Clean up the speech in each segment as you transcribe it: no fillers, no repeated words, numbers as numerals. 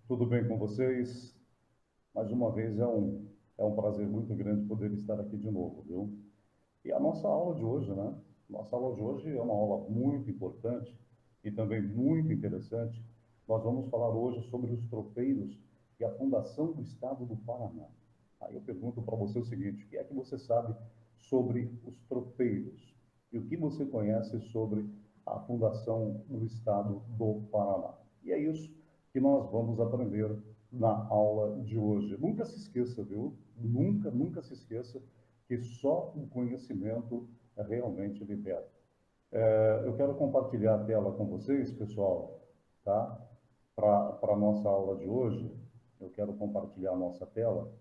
Tudo bem com vocês? Mais uma vez é um prazer muito grande poder estar aqui de novo, viu? E a nossa aula de hoje, né? Nossa aula de hoje é uma aula muito importante e também muito interessante. Nós vamos falar hoje sobre os tropeiros e a fundação do Estado do Paraná. Aí eu pergunto para você o seguinte: o que é que você sabe sobre os tropeiros? E o que você conhece sobre a fundação do Estado do Paraná? E é isso que nós vamos aprender na aula de hoje. Nunca se esqueça, viu? Nunca se esqueça que só o conhecimento realmente liberta. Eu quero compartilhar a tela com vocês, pessoal, tá? Para a nossa aula de hoje, eu quero compartilhar a nossa tela.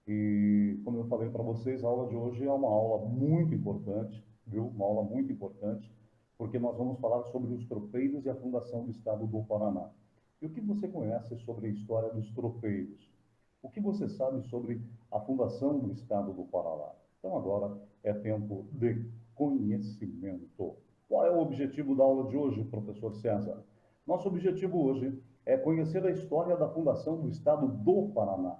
E, como eu falei para vocês, a aula de hoje é uma aula muito importante, viu? Uma aula muito importante, porque nós vamos falar sobre os tropeiros e a fundação do Estado do Paraná. E o que você conhece sobre a história dos tropeiros? O que você sabe sobre a fundação do Estado do Paraná? Então, agora é tempo de conhecimento. Qual é o objetivo da aula de hoje, professor César? Nosso objetivo hoje é conhecer a história da fundação do Estado do Paraná,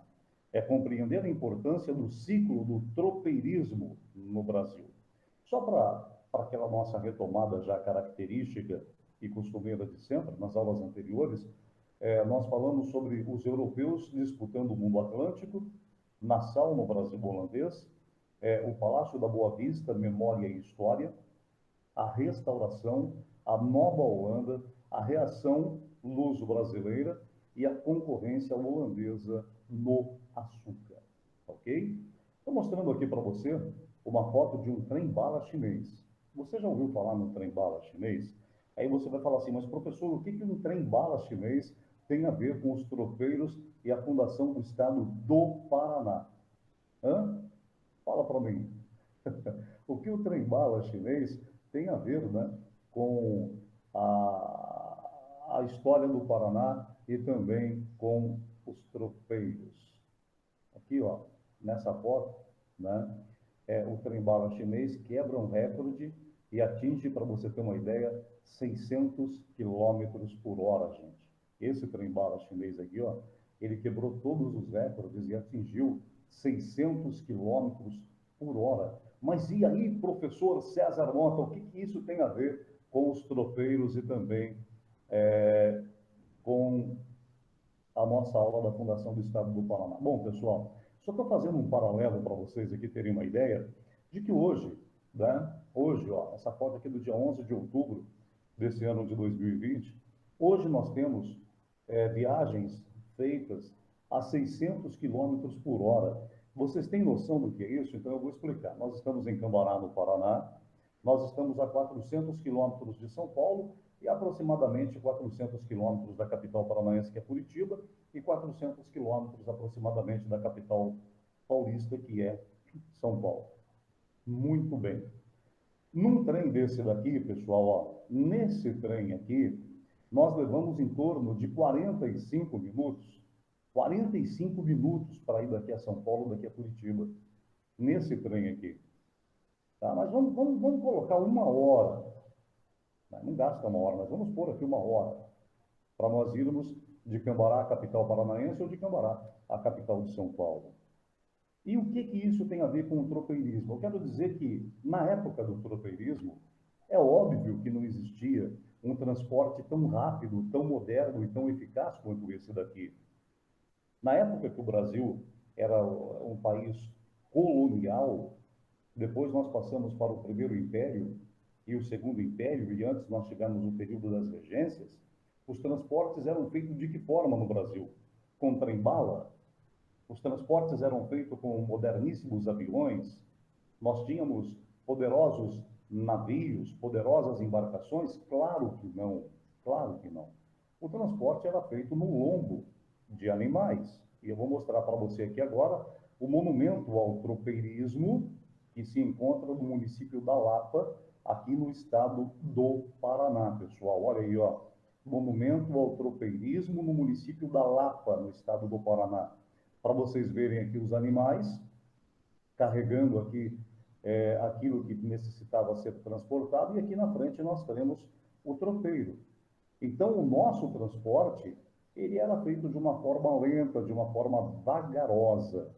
é compreender a importância do ciclo do tropeirismo no Brasil. Só para aquela nossa retomada já característica e costumeira de sempre, nas aulas anteriores, nós falamos sobre os europeus disputando o mundo atlântico, Nassau, no Brasil holandês, o Palácio da Boa Vista, Memória e História, a restauração, a Nova Holanda, a reação luso-brasileira e a concorrência holandesa no açúcar. Ok? Estou mostrando aqui para você uma foto de um trem-bala chinês. Você já ouviu falar no trem-bala chinês? Aí você vai falar assim, mas professor, o que um trem-bala chinês tem a ver com os tropeiros e a fundação do estado do Paraná? Hã? Fala para mim. O que o trem-bala chinês tem a ver, né, com a história do Paraná e também com os tropeiros. Aqui, ó, nessa foto, né, o trem-bala chinês quebra um recorde e atinge, para você ter uma ideia, 600 quilômetros por hora, gente. Esse trem-bala chinês aqui, ó, ele quebrou todos os recordes e atingiu 600 quilômetros por hora. Mas e aí, professor César Mota, o que isso tem a ver com os tropeiros e também com a nossa aula da Fundação do Estado do Paraná? Bom, pessoal, só estou fazendo um paralelo para vocês aqui terem uma ideia de que hoje, né, hoje, ó, essa foto aqui do dia 11 de outubro desse ano de 2020, hoje nós temos viagens feitas a 600 quilômetros por hora. Vocês têm noção do que é isso? Então eu vou explicar. Nós estamos em Cambará, no Paraná, nós estamos a 400 quilômetros de São Paulo e aproximadamente 400 quilômetros da capital paranaense, que é Curitiba, e 400 quilômetros aproximadamente da capital paulista, que é São Paulo. Muito bem. Num trem desse daqui, pessoal, ó, nesse trem aqui, nós levamos em torno de 45 minutos, 45 minutos para ir daqui a São Paulo, daqui a Curitiba, nesse trem aqui. Tá? Mas vamos colocar uma hora, né? Não gasta uma hora, mas vamos pôr aqui uma hora, para nós irmos de Cambará, a capital paranaense, ou de Cambará, a capital de São Paulo. E o que isso tem a ver com o tropeirismo? Eu quero dizer que, na época do tropeirismo, é óbvio que não existia um transporte tão rápido, tão moderno e tão eficaz quanto esse daqui. Na época que o Brasil era um país colonial, depois nós passamos para o Primeiro Império e o Segundo Império, e antes nós tivemos o período das regências, os transportes eram feitos de que forma no Brasil? Com trem-bala? Os transportes eram feitos com moderníssimos aviões? Nós tínhamos poderosos navios, poderosas embarcações? Claro que não, claro que não. O transporte era feito no lombo de animais. E eu vou mostrar para você aqui agora o monumento ao tropeirismo que se encontra no município da Lapa, aqui no estado do Paraná, pessoal. Olha aí, ó. Monumento ao tropeirismo no município da Lapa, no estado do Paraná. Para vocês verem aqui os animais carregando aqui aquilo que necessitava ser transportado, e aqui na frente nós temos o tropeiro. Então, o nosso transporte, ele era feito de uma forma lenta, de uma forma vagarosa,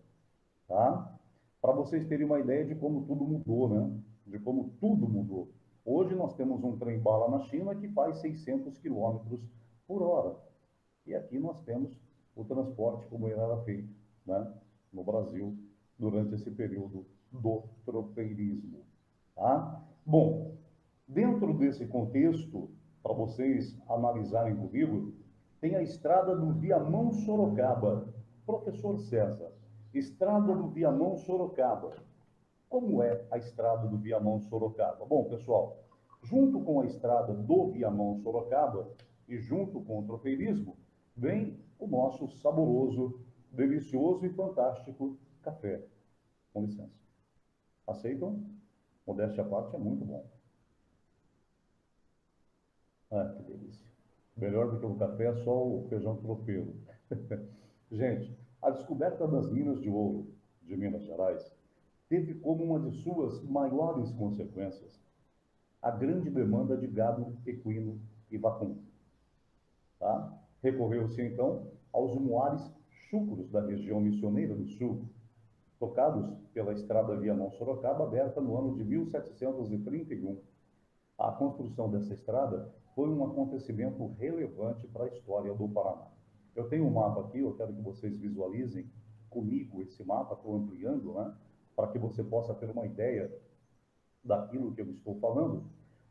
tá? Para vocês terem uma ideia de como tudo mudou, né? De como tudo mudou. Hoje nós temos um trem-bala na China que faz 600 quilômetros por hora. E aqui nós temos o transporte como ele era feito, né? No Brasil, durante esse período do tropeirismo, tá? Bom, dentro desse contexto, para vocês analisarem comigo, tem a estrada do Viamão-Sorocaba. Professor César, estrada do Viamão-Sorocaba. Como é a estrada do Viamão-Sorocaba? Bom, pessoal, junto com a estrada do Viamão-Sorocaba e junto com o tropeirismo, vem o nosso saboroso, delicioso e fantástico café. Com licença. Aceitam? Modéstia à parte, é muito bom. Ah, que delícia. Melhor do que o café é só o feijão tropeiro. Gente, a descoberta das minas de ouro de Minas Gerais teve como uma de suas maiores consequências a grande demanda de gado equino e vacuno. Tá? Recorreu-se, então, aos muares chucros da região missioneira do sul, tocados pela estrada Viamão-Sorocaba, aberta no ano de 1731. A construção dessa estrada foi um acontecimento relevante para a história do Paraná. Eu tenho um mapa aqui, eu quero que vocês visualizem comigo esse mapa, estou ampliando, né? Para que você possa ter uma ideia daquilo que eu estou falando.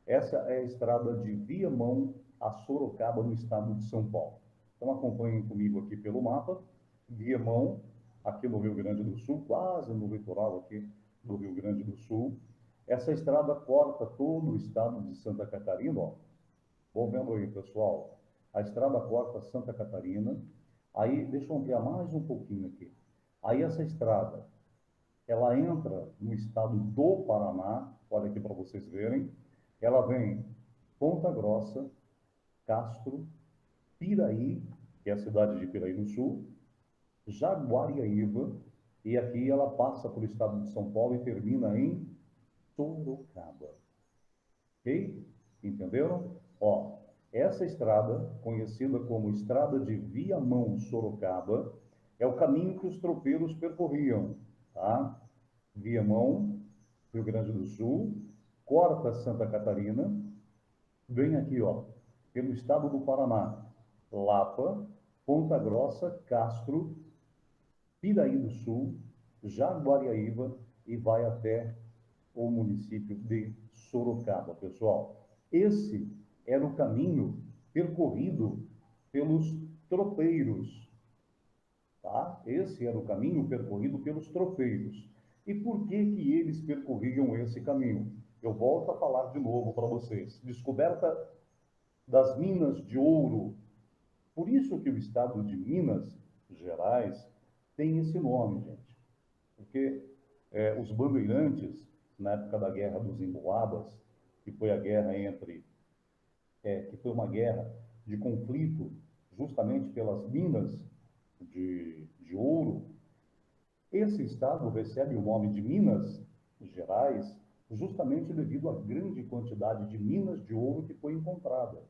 Essa é a estrada de Viamão a Sorocaba, no estado de São Paulo. Então acompanhem comigo aqui pelo mapa. Viamão, aqui no Rio Grande do Sul, quase no litoral aqui do Rio Grande do Sul. Essa estrada corta todo o estado de Santa Catarina, ó. Vão vendo aí, pessoal. A estrada corta Santa Catarina. Aí, deixa eu ampliar mais um pouquinho aqui. Aí essa estrada, ela entra no estado do Paraná, olha aqui para vocês verem. Ela vem Ponta Grossa, Castro, Piraí, que é a cidade de Piraí no sul, Jaguariaíva, e aqui ela passa pelo estado de São Paulo e termina em Sorocaba. Ok? Entenderam? Ó, essa estrada, conhecida como Estrada de Viamão-Sorocaba, é o caminho que os tropeiros percorriam, tá? Viamão, Rio Grande do Sul, corta Santa Catarina, vem aqui, ó, pelo estado do Paraná, Lapa, Ponta Grossa, Castro, Piraí do Sul, Jaguariaíva e vai até o município de Sorocaba, pessoal. Esse era o caminho percorrido pelos tropeiros, tá? Esse era o caminho percorrido pelos tropeiros. E por que que eles percorriam esse caminho? Eu volto a falar de novo para vocês. Descoberta das minas de ouro. Por isso que o estado de Minas Gerais tem esse nome, gente. Porque os bandeirantes, na época da Guerra dos Emboabas, que foi a guerra que foi uma guerra de conflito justamente pelas minas de ouro, esse estado recebe o nome de Minas Gerais justamente devido à grande quantidade de minas de ouro que foi encontrada.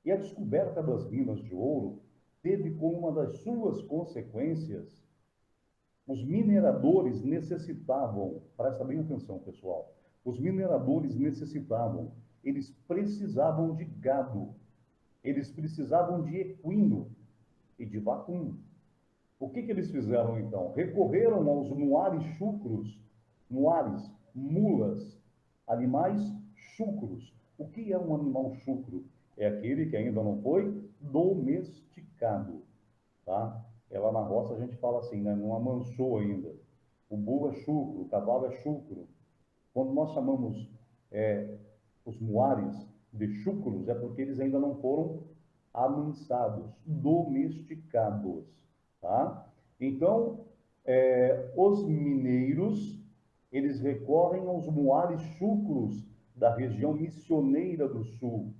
E a descoberta das minas de ouro teve como uma das suas consequências os mineradores necessitavam, presta bem atenção, pessoal, os mineradores necessitavam, eles precisavam de gado, eles precisavam de equino e de vacuno. O que que eles fizeram então? Recorreram aos muares chucros, muares, mulas, animais chucros. O que é um animal chucro? É aquele que ainda não foi domesticado, tá? Lá na roça a gente fala assim, né? Não amansou ainda. O burro é chucro, o cavalo é chucro. Quando nós chamamos os muares de chucros, é porque eles ainda não foram amansados, domesticados, tá? Então, os mineiros, eles recorrem aos muares chucros da região missioneira do sul,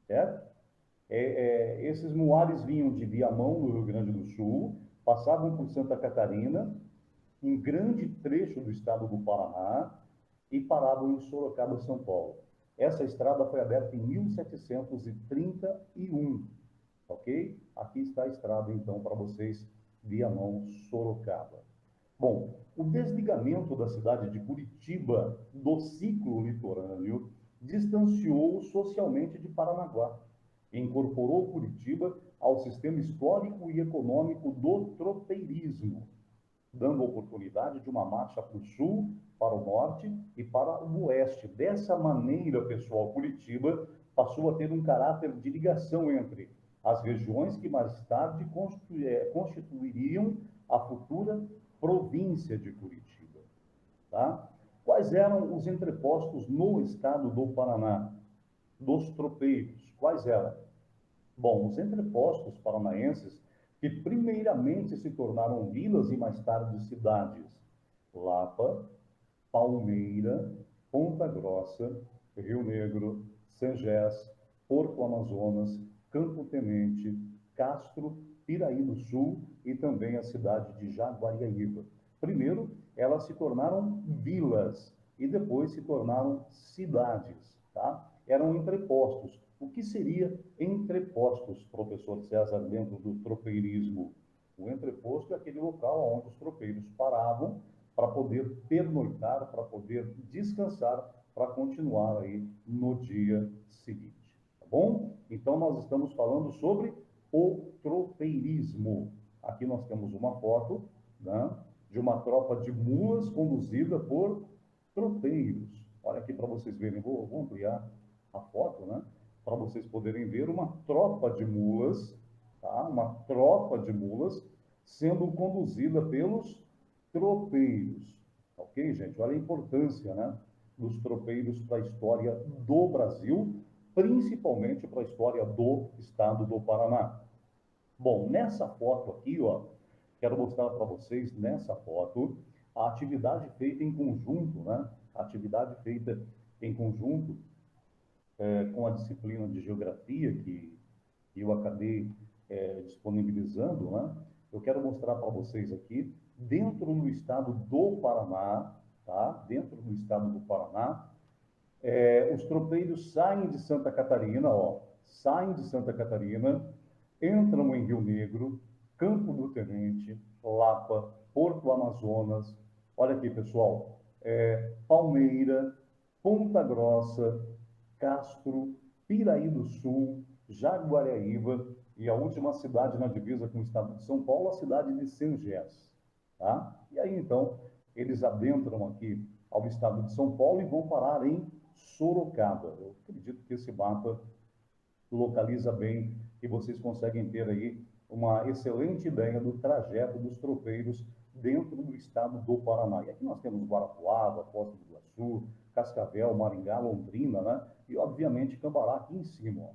certo? Esses muares vinham de Viamão, no Rio Grande do Sul, passavam por Santa Catarina, um grande trecho do estado do Paraná, e paravam em Sorocaba, São Paulo. Essa estrada foi aberta em 1731. ok? Aqui está a estrada, então, para vocês, Viamão-Sorocaba. Bom, o desligamento da cidade de Curitiba do ciclo litorâneo distanciou socialmente de Paranaguá e incorporou Curitiba ao sistema histórico e econômico do tropeirismo, dando oportunidade de uma marcha para o sul, para o norte e para o oeste. Dessa maneira, pessoal, Curitiba passou a ter um caráter de ligação entre as regiões que mais tarde constituiriam a futura província de Curitiba. Tá? Quais eram os entrepostos no estado do Paraná? Dos tropeiros. Quais eram? Bom, os entrepostos paranaenses, que primeiramente se tornaram vilas e mais tarde cidades: Lapa, Palmeira, Ponta Grossa, Rio Negro, Sengés, Porto Amazonas, Campo Tenente, Castro, Piraí do Sul e também a cidade de Jaguariaíba. Primeiro, elas se tornaram vilas e depois se tornaram cidades, tá? Eram entrepostos. O que seria entrepostos, professor César, dentro do tropeirismo? O entreposto é aquele local onde os tropeiros paravam para poder pernoitar, para poder descansar, para continuar aí no dia seguinte, tá bom? Então, nós estamos falando sobre o tropeirismo. Aqui nós temos uma foto, né, de uma tropa de mulas conduzida por tropeiros. Olha aqui para vocês verem, vou ampliar a foto, né, para vocês poderem ver uma tropa de mulas, tá? Uma tropa de mulas sendo conduzida pelos tropeiros. Ok, gente? Olha a importância, né, dos tropeiros para a história do Brasil, principalmente para a história do estado do Paraná. Bom, nessa foto aqui, ó, quero mostrar para vocês, nessa foto, a atividade feita em conjunto, né? A atividade feita em conjunto com a disciplina de geografia que eu acabei disponibilizando, né? Eu quero mostrar para vocês aqui, dentro do estado do Paraná, tá? Dentro do estado do Paraná, os tropeiros saem de Santa Catarina, ó, saem de Santa Catarina, entram em Rio Negro, Campo do Tenente, Lapa, Porto Amazonas, olha aqui, pessoal, Palmeira, Ponta Grossa, Castro, Piraí do Sul, Jaguariaíba e a última cidade na divisa com o estado de São Paulo, a cidade de Sengés, tá? E aí, então, eles adentram aqui ao estado de São Paulo e vão parar em Sorocaba. Eu acredito que esse mapa localiza bem e vocês conseguem ter aí uma excelente ideia do trajeto dos tropeiros dentro do estado do Paraná. E aqui nós temos Guarapuava, Foz do Iguaçu, Cascavel, Maringá, Londrina, né? E, obviamente, Cambará aqui em cima, ó.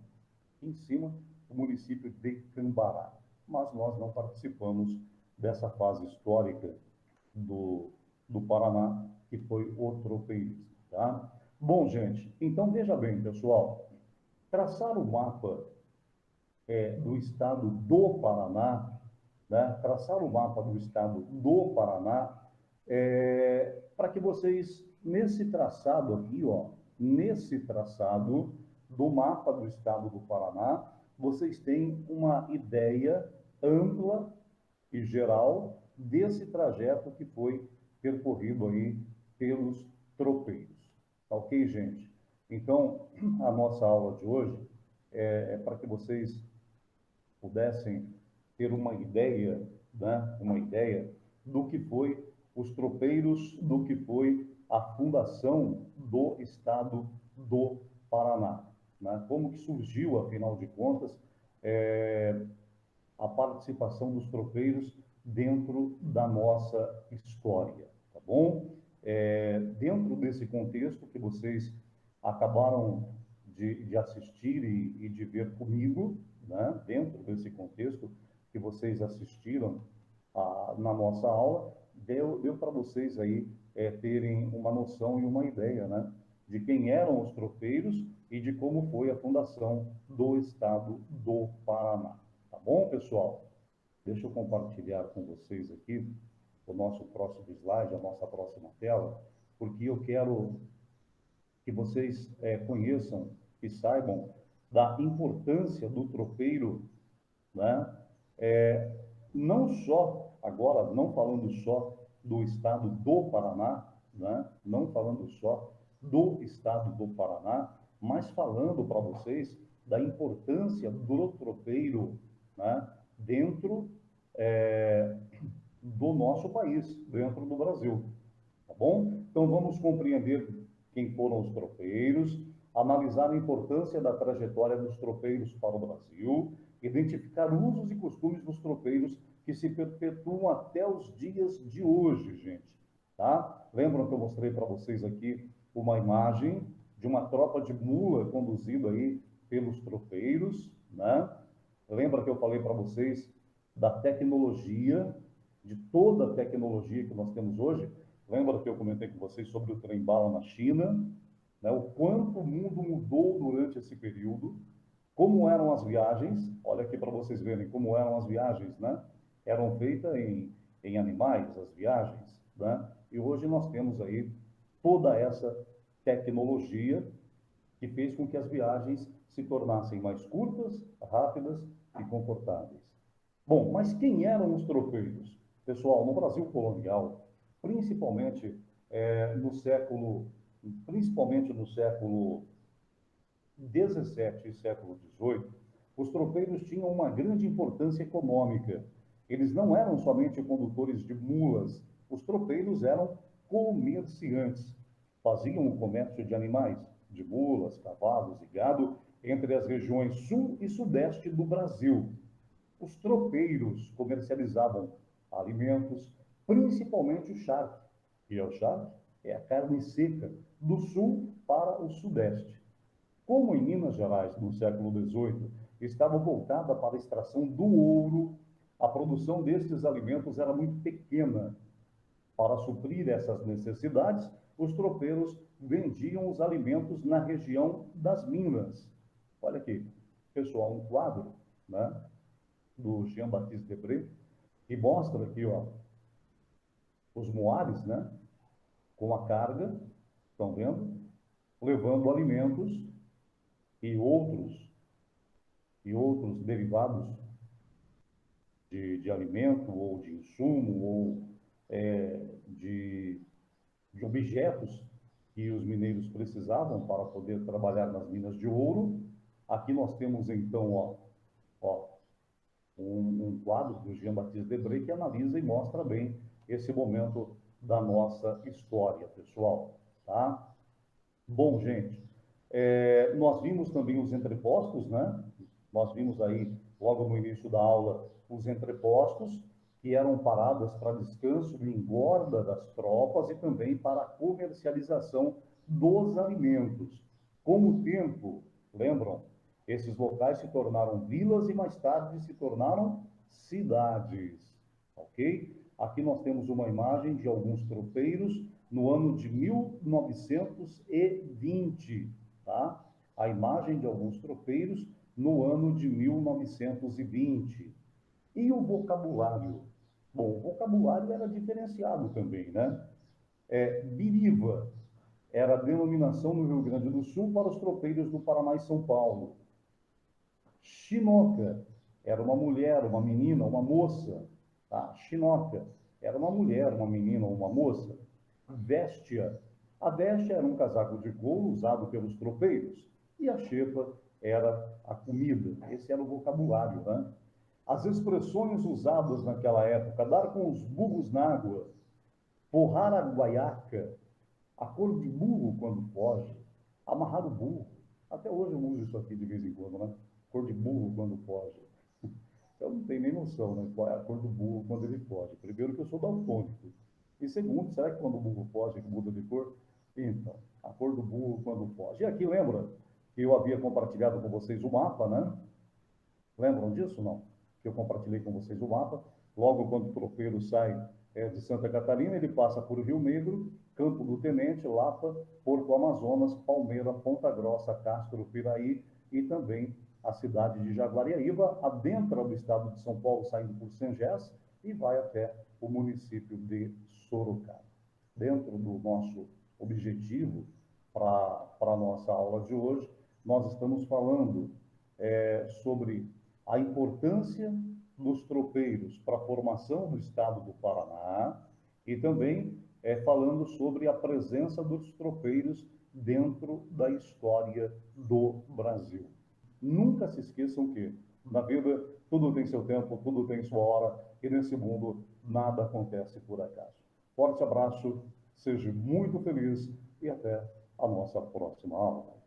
Aqui em cima, o município de Cambará. Mas nós não participamos dessa fase histórica do Paraná, que foi o tropeirismo, tá? Bom, gente, então veja bem, pessoal, traçar o mapa do estado do Paraná, né? Traçar o mapa do estado do Paraná, para que vocês, nesse traçado aqui, ó, nesse traçado do mapa do estado do Paraná, vocês têm uma ideia ampla e geral desse trajeto que foi percorrido aí pelos tropeiros. Tá ok, gente? Então, a nossa aula de hoje é para que vocês pudessem ter uma ideia, né? Uma ideia do que foi os tropeiros, do que foi a fundação do estado do Paraná, né? Como que surgiu, afinal de contas, a participação dos tropeiros dentro da nossa história, tá bom? Dentro desse contexto que vocês acabaram de assistir e de ver comigo, né? Dentro desse contexto que vocês assistiram na nossa aula, deu para vocês aí terem uma noção e uma ideia, né? De quem eram os tropeiros e de como foi a fundação do estado do Paraná. Tá bom, pessoal? Deixa eu compartilhar com vocês aqui o nosso próximo slide, a nossa próxima tela, porque eu quero que vocês conheçam e saibam da importância do tropeiro né? É, não só, agora, não falando só do estado do Paraná, né? Não falando só do estado do Paraná, mas falando para vocês da importância do tropeiro, né? Dentro do nosso país, dentro do Brasil, tá bom? Então vamos compreender quem foram os tropeiros, analisar a importância da trajetória dos tropeiros para o Brasil, identificar usos e costumes dos tropeiros que se perpetuam até os dias de hoje, gente, tá? Lembram que eu mostrei para vocês aqui uma imagem de uma tropa de mula conduzida aí pelos tropeiros, né? Lembra que eu falei para vocês da tecnologia, de toda a tecnologia que nós temos hoje? Lembra que eu comentei com vocês sobre o trem-bala na China, né? O quanto o mundo mudou durante esse período, como eram as viagens, olha aqui para vocês verem como eram as viagens, né? Eram feitas em animais, as viagens, né? E hoje nós temos aí toda essa tecnologia que fez com que as viagens se tornassem mais curtas, rápidas e confortáveis. Bom, mas quem eram os tropeiros? Pessoal, no Brasil colonial, principalmente no século, principalmente no século 17 e século 18, os tropeiros tinham uma grande importância econômica. Eles não eram somente condutores de mulas, os tropeiros eram comerciantes. Faziam o comércio de animais, de mulas, cavalos e gado, entre as regiões sul e sudeste do Brasil. Os tropeiros comercializavam alimentos, principalmente o charque. E é o charque? É a carne seca, do sul para o sudeste. Como em Minas Gerais, no século XVIII, estava voltada para a extração do ouro, a produção destes alimentos era muito pequena. Para suprir essas necessidades, os tropeiros vendiam os alimentos na região das Minas. Olha aqui, pessoal, um quadro, né, do Jean-Baptiste Debré, que mostra aqui, ó, os moares, né, com a carga, estão vendo? Levando alimentos e outros derivados de alimento ou de insumo ou de objetos que os mineiros precisavam para poder trabalhar nas minas de ouro. Aqui nós temos então ó, um quadro do Jean-Baptiste Debré que analisa e mostra bem esse momento da nossa história, pessoal. Tá? Bom, gente, nós vimos também os entrepostos, né? Nós vimos aí, logo no início da aula, os entrepostos, que eram paradas para descanso e engorda das tropas e também para a comercialização dos alimentos. Com o tempo, lembram? Esses locais se tornaram vilas e mais tarde se tornaram cidades, ok? Aqui nós temos uma imagem de alguns tropeiros no ano de 1920, tá? A imagem de alguns tropeiros no ano de 1920. E o vocabulário? Bom, o vocabulário era diferenciado também, né? Biriva era a denominação no Rio Grande do Sul para os tropeiros do Paraná e São Paulo. Chinoca era uma mulher, uma menina, uma moça. Tá? Chinoca era uma mulher, uma menina ou uma moça. Véstia. A véstia era um casaco de couro usado pelos tropeiros. E a xepa era a comida. Esse era o vocabulário, né? As expressões usadas naquela época, dar com os burros na água, forrar a guaiaca, a cor de burro quando foge, amarrar o burro. Até hoje eu uso isso aqui de vez em quando, né? Cor de burro quando foge. Eu não tenho nem noção, né? Qual é a cor do burro quando ele foge. Primeiro que eu sou daltônico. E segundo, será que quando o burro foge, ele muda de cor? Então, a cor do burro quando foge. E aqui lembra que eu havia compartilhado com vocês o mapa, né? Lembram disso, não? Que eu compartilhei com vocês o mapa. Logo quando o tropeiro sai de Santa Catarina, ele passa por Rio Negro, Campo do Tenente, Lapa, Porto Amazonas, Palmeira, Ponta Grossa, Castro, Piraí e também a cidade de Jaguariaíva, adentra o estado de São Paulo, saindo por Sengés e vai até o município de Sorocaba. Dentro do nosso objetivo para a nossa aula de hoje, nós estamos falando sobre a importância dos tropeiros para a formação do estado do Paraná e também falando sobre a presença dos tropeiros dentro da história do Brasil. Nunca se esqueçam que na vida tudo tem seu tempo, tudo tem sua hora e nesse mundo nada acontece por acaso. Forte abraço, seja muito feliz e até a nossa próxima aula.